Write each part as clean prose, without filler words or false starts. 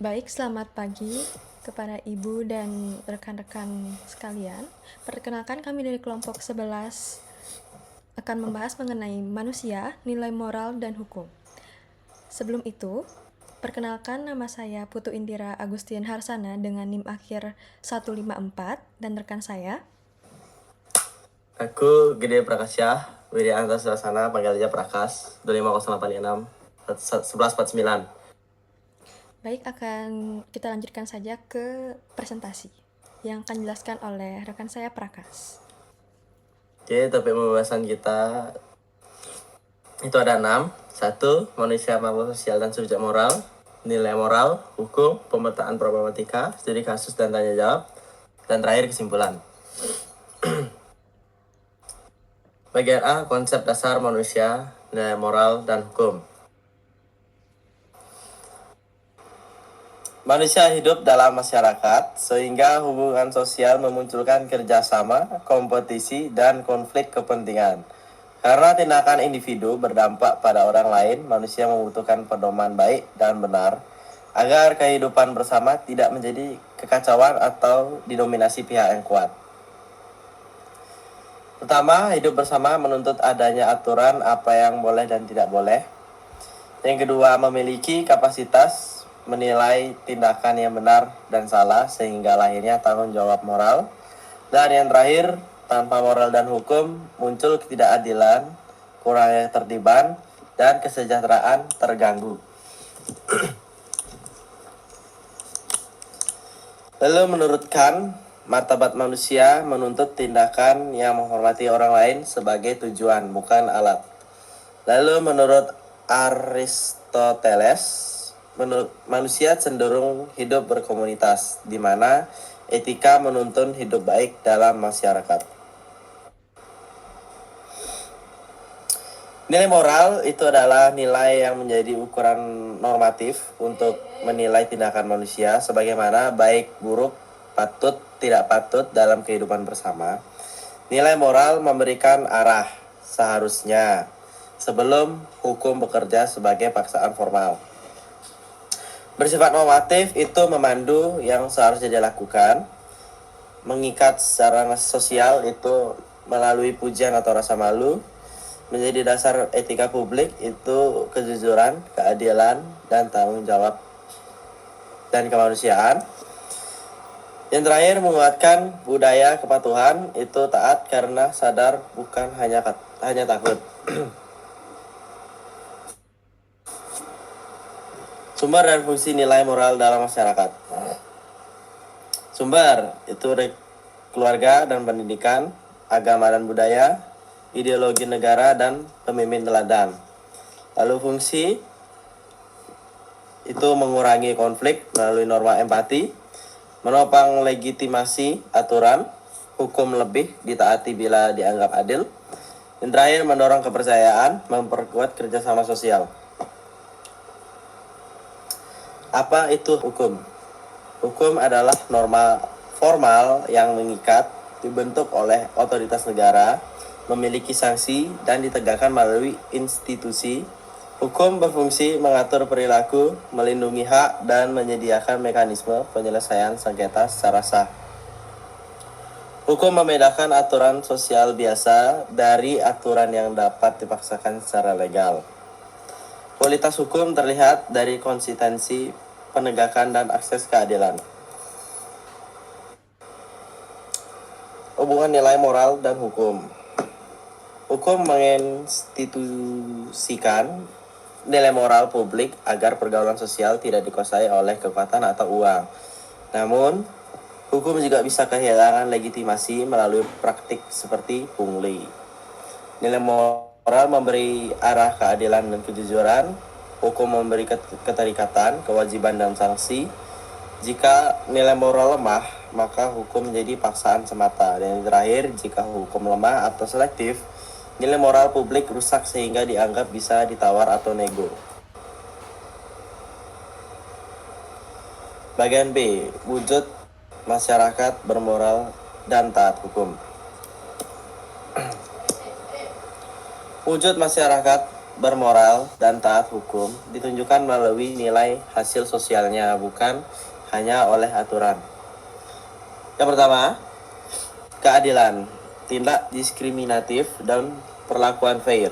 Baik, selamat pagi kepada Ibu dan rekan-rekan sekalian. Perkenalkan, kami dari kelompok 11 akan membahas mengenai manusia, nilai moral, dan hukum. Sebelum itu, perkenalkan, nama saya Putu Indira Agustin Harsana dengan NIM akhir 154 dan rekan saya. Aku Gede Prakasya, Widya Anta Suasana, panggil aja Prakas, 25086 1149. Baik, akan kita lanjutkan saja ke presentasi yang akan dijelaskan oleh rekan saya Prakas. Oke, topik pembahasan kita itu ada 6. 1. Manusia, makhluk sosial dan subjek moral. Nilai moral, hukum, pemetaan problematika, studi kasus dan tanya jawab. Dan terakhir kesimpulan. Bagian A, konsep dasar manusia, nilai moral, dan hukum. Manusia hidup dalam masyarakat, sehingga hubungan sosial memunculkan kerjasama, kompetisi, dan konflik kepentingan. Karena tindakan individu berdampak pada orang lain, manusia membutuhkan pedoman baik dan benar, agar kehidupan bersama tidak menjadi kekacauan atau didominasi pihak yang kuat. Pertama, hidup bersama menuntut adanya aturan apa yang boleh dan tidak boleh. Yang kedua, memiliki kapasitas menilai tindakan yang benar dan salah sehingga lahirnya tanggung jawab moral. Dan yang terakhir, tanpa moral dan hukum muncul ketidakadilan, kurangnya ketertiban, dan kesejahteraan terganggu. Lalu menurut Kant, martabat manusia menuntut tindakan yang menghormati orang lain sebagai tujuan, bukan alat. Lalu menurut Aristoteles, manusia cenderung hidup berkomunitas, di mana etika menuntun hidup baik dalam masyarakat. Nilai moral itu adalah nilai yang menjadi ukuran normatif untuk menilai tindakan manusia sebagaimana baik, buruk, patut, tidak patut dalam kehidupan bersama. Nilai moral memberikan arah seharusnya sebelum hukum bekerja sebagai paksaan formal. Bersifat normatif itu memandu yang seharusnya dilakukan. Mengikat secara sosial itu melalui pujian atau rasa malu. Menjadi dasar etika publik itu kejujuran, keadilan, dan tanggung jawab dan kemanusiaan. Yang terakhir, menguatkan budaya kepatuhan itu taat karena sadar, bukan hanya takut. Sumber dan fungsi nilai moral dalam masyarakat. Sumber itu keluarga dan pendidikan, agama dan budaya, ideologi negara, dan pemimpin teladan. Lalu fungsi itu mengurangi konflik melalui norma empati, menopang legitimasi aturan, hukum lebih ditaati bila dianggap adil. Yang terakhir, mendorong kepercayaan, memperkuat kerjasama sosial. Apa itu hukum? Hukum adalah norma formal yang mengikat, dibentuk oleh otoritas negara, memiliki sanksi, dan ditegakkan melalui institusi. Hukum berfungsi mengatur perilaku, melindungi hak, dan menyediakan mekanisme penyelesaian sengketa secara sah. Hukum membedakan aturan sosial biasa dari aturan yang dapat dipaksakan secara legal. Kualitas hukum terlihat dari konsistensi penegakan dan akses keadilan. Hubungan nilai moral dan hukum. Hukum menginstitusikan nilai moral publik agar pergaulan sosial tidak dikuasai oleh kekuatan atau uang. Namun, hukum juga bisa kehilangan legitimasi melalui praktik seperti pungli. Nilai moral memberi arah keadilan dan kejujuran. Hukum memberi keterikatan, kewajiban, dan sanksi. Jika nilai moral lemah, maka hukum menjadi paksaan semata. Dan yang terakhir, jika hukum lemah atau selektif, nilai moral publik rusak sehingga dianggap bisa ditawar atau nego. Bagian B, wujud masyarakat bermoral dan taat hukum. Wujud masyarakat bermoral dan taat hukum ditunjukkan melalui nilai hasil sosialnya, bukan hanya oleh aturan. Yang pertama, keadilan, tindak diskriminatif dan perlakuan fair.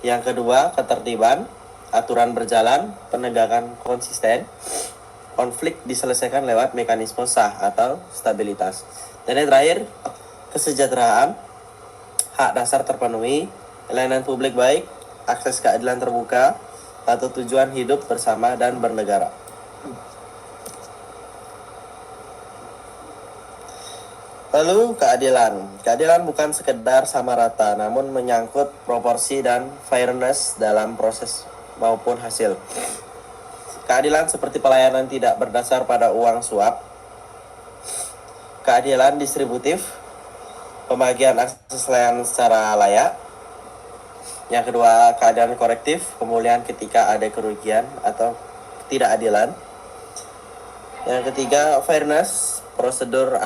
Yang kedua, ketertiban, aturan berjalan, penegakan konsisten, konflik diselesaikan lewat mekanisme sah atau stabilitas. Dan yang terakhir, kesejahteraan, hak dasar terpenuhi, pelayanan publik baik, akses keadilan terbuka, atau tujuan hidup bersama dan bernegara. Lalu keadilan. Keadilan bukan sekedar sama rata, namun menyangkut proporsi dan fairness dalam proses maupun hasil. Keadilan seperti pelayanan tidak berdasar pada uang suap, keadilan distributif, pembagian akses layanan secara layak. Yang kedua, keadilan korektif, pemulihan ketika ada kerugian atau ketidakadilan. Yang ketiga, fairness, prosedur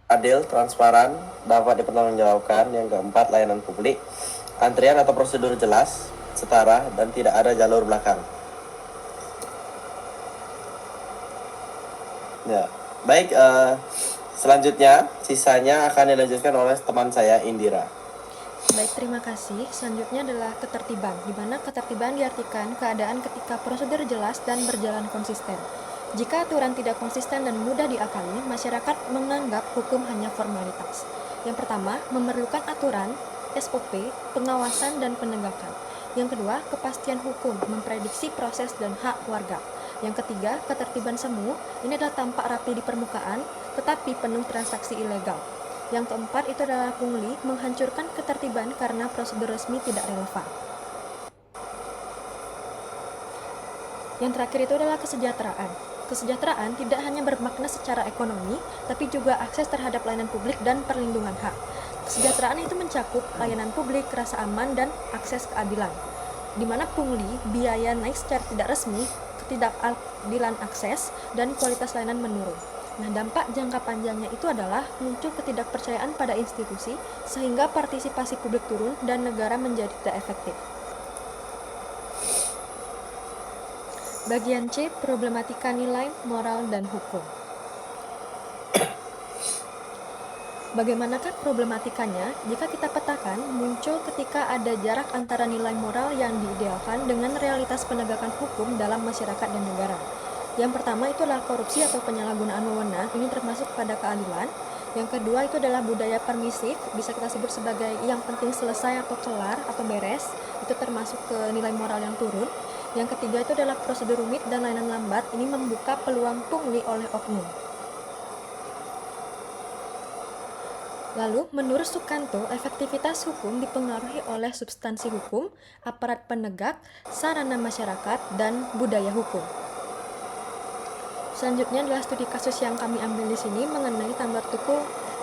adil, transparan, dapat dipertanggungjawabkan. Yang keempat, layanan publik, antrian atau prosedur jelas, setara, dan tidak ada jalur belakang. Ya, baik. Selanjutnya, sisanya akan dilanjutkan oleh teman saya, Indira. Baik, terima kasih. Selanjutnya adalah ketertiban, di mana ketertiban diartikan keadaan ketika prosedur jelas dan berjalan konsisten. Jika aturan tidak konsisten dan mudah diakali, masyarakat menganggap hukum hanya formalitas. Yang pertama, memerlukan aturan, SOP, pengawasan, dan penegakan. Yang kedua, kepastian hukum, memprediksi proses dan hak warga. Yang ketiga, ketertiban semu, ini adalah tampak rapi di permukaan, tetapi penuh transaksi ilegal. Yang keempat, itu adalah pungli, menghancurkan ketertiban karena prosedur resmi tidak relevan. Yang terakhir itu adalah kesejahteraan. Kesejahteraan tidak hanya bermakna secara ekonomi, tapi juga akses terhadap layanan publik dan perlindungan hak. Kesejahteraan itu mencakup layanan publik, rasa aman, dan akses keadilan. Di mana pungli, biaya naik secara tidak resmi, ketidakadilan akses, dan kualitas layanan menurun. Nah, dampak jangka panjangnya itu adalah muncul ketidakpercayaan pada institusi, sehingga partisipasi publik turun dan negara menjadi tidak efektif. Bagian C, problematika nilai, moral, dan hukum. Bagaimanakah problematikanya? Jika kita petakan, muncul ketika ada jarak antara nilai moral yang diidealkan dengan realitas penegakan hukum dalam masyarakat dan negara. Yang pertama itu adalah korupsi atau penyalahgunaan wewenang, ini termasuk pada keadilan. Yang kedua itu adalah budaya permisif, bisa kita sebut sebagai yang penting selesai atau kelar atau beres, itu termasuk ke nilai moral yang turun. Yang ketiga itu adalah prosedur rumit dan layanan lambat, ini membuka peluang pungli oleh oknum. Lalu, menurut Sukanto, efektivitas hukum dipengaruhi oleh substansi hukum, aparat penegak, sarana masyarakat, dan budaya hukum. Selanjutnya adalah studi kasus yang kami ambil di sini mengenai tambal tuku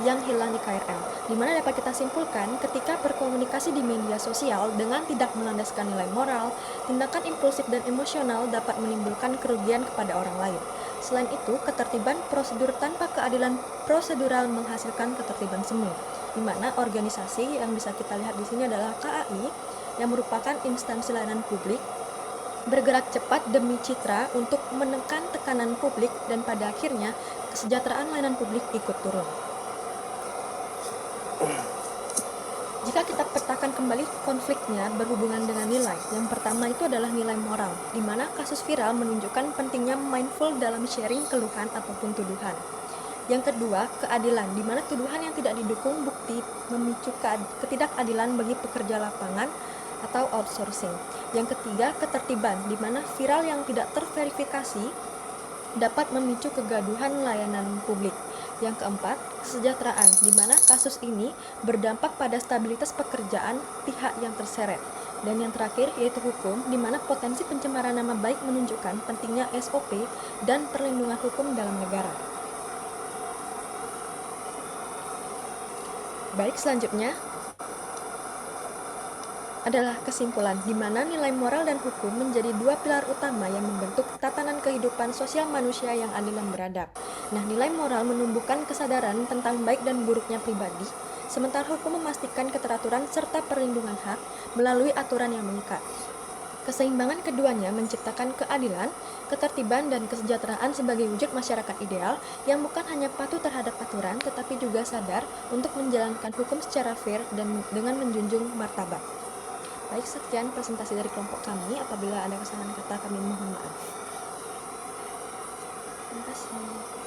yang hilang di KRL, di mana dapat kita simpulkan ketika berkomunikasi di media sosial dengan tidak melandaskan nilai moral, tindakan impulsif dan emosional dapat menimbulkan kerugian kepada orang lain. Selain itu, ketertiban prosedur tanpa keadilan prosedural menghasilkan ketertiban semu, di mana organisasi yang bisa kita lihat di sini adalah KAI yang merupakan instansi layanan publik bergerak cepat demi citra untuk menekan tekanan publik dan pada akhirnya kesejahteraan layanan publik ikut turun. Jika kita petakan kembali konfliknya berhubungan dengan nilai, yang pertama itu adalah nilai moral, di mana kasus viral menunjukkan pentingnya mindful dalam sharing keluhan ataupun tuduhan. Yang kedua, keadilan, di mana tuduhan yang tidak didukung bukti memicu ketidakadilan bagi pekerja lapangan atau outsourcing. Yang ketiga, ketertiban, di mana viral yang tidak terverifikasi dapat memicu kegaduhan layanan publik. Yang keempat, kesejahteraan, di mana kasus ini berdampak pada stabilitas pekerjaan pihak yang terseret. Dan yang terakhir yaitu hukum, di mana potensi pencemaran nama baik menunjukkan pentingnya SOP dan perlindungan hukum dalam negara. Baik, selanjutnya adalah kesimpulan, di mana nilai moral dan hukum menjadi dua pilar utama yang membentuk tatanan kehidupan sosial manusia yang adil dan beradab. Nah, nilai moral menumbuhkan kesadaran tentang baik dan buruknya pribadi, sementara hukum memastikan keteraturan serta perlindungan hak melalui aturan yang mengikat. Keseimbangan keduanya menciptakan keadilan, ketertiban, dan kesejahteraan sebagai wujud masyarakat ideal yang bukan hanya patuh terhadap aturan, tetapi juga sadar untuk menjalankan hukum secara fair dan dengan menjunjung martabat. Baik, sekian presentasi dari kelompok kami. Apabila ada kesalahan kata, kami mohon maaf. Terima kasih.